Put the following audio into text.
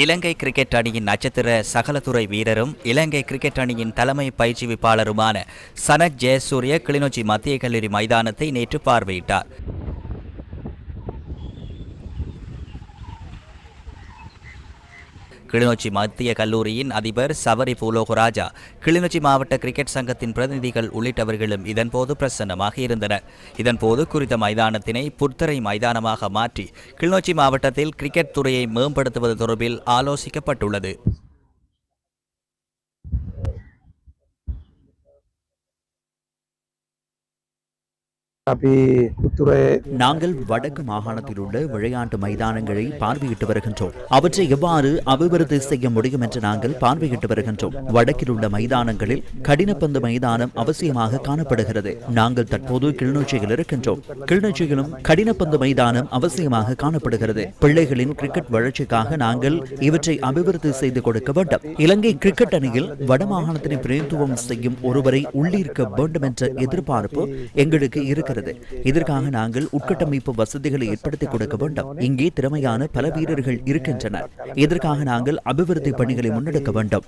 இலங்கை cricket அணியின் நட்சத்திர சகலத்துறை வீரரும் இலங்கை கிரிக்கெட் அணியின் தலைமை பயிற்சிவிப்பாளருமான சனத் ஜெயசூரிய கிளிநொச்சி மத்திய கல்லூரி மைதானத்தை நேற்று பார்வையிட்டார். கிளிநொச்சி மத்திய கல்லூரியின் அதிபர் சவரி பூலோகராஜா, கிளிநொச்சி மாவட்ட கிரிக்கெட் சங்கத்தின் பிரதிநிதிகள் உள்ளிட்டவர்களும் இதன்போது பிரசன்னமாக இருந்தனர். இதன்போது குறித்த மைதானத்தினை புத்தரை மைதானமாக மாற்றி கிளிநொச்சி மாவட்டத்தில் கிரிக்கெட் துறையை மேம்படுத்துவது தொடர்பில் ஆலோசிக்கப்பட்டுள்ளது. நாங்கள் வடக்கு மாகாணத்தில் உள்ள விளையாட்டு மைதானங்களை பார்வையிட்டு வருகின்றோம். அவற்றை எவ்வாறு அபிவிருத்தி செய்ய முடியும் என்று நாங்கள் பார்வையிட்டு வருகின்றோம். வடக்கில் உள்ள மைதானங்களில் கடினப்பந்து மைதானம் அவசியமாக காணப்படுகிறது. நாங்கள் தற்போது கிளிநொச்சியில் இருக்கின்றோம். கிளிநொச்சியிலும் கடினப்பந்து மைதானம் அவசியமாக காணப்படுகிறது. பிள்ளைகளின் கிரிக்கெட் வளர்ச்சிக்காக நாங்கள் இவற்றை அபிவிருத்தி செய்து கொடுக்க வேண்டும். இலங்கை கிரிக்கெட் அணியில் வடமாகாணத்தினை பிரதிநிதித்துவம் செய்யும் ஒருவரை உள்ளிருக்க வேண்டும் என்ற எதிர்பார்ப்பு எங்களுக்கு இருக்கிறது. இதற்காக நாங்கள் உட்கட்டமைப்பு வசதிகளை ஏற்படுத்தி கொடுக்க வேண்டும். இங்கே திறமையான பல வீரர்கள் இருக்கின்றனர். இதற்காக நாங்கள் அபிவிருத்தி பணிகளை முன்னெடுக்க வேண்டும்.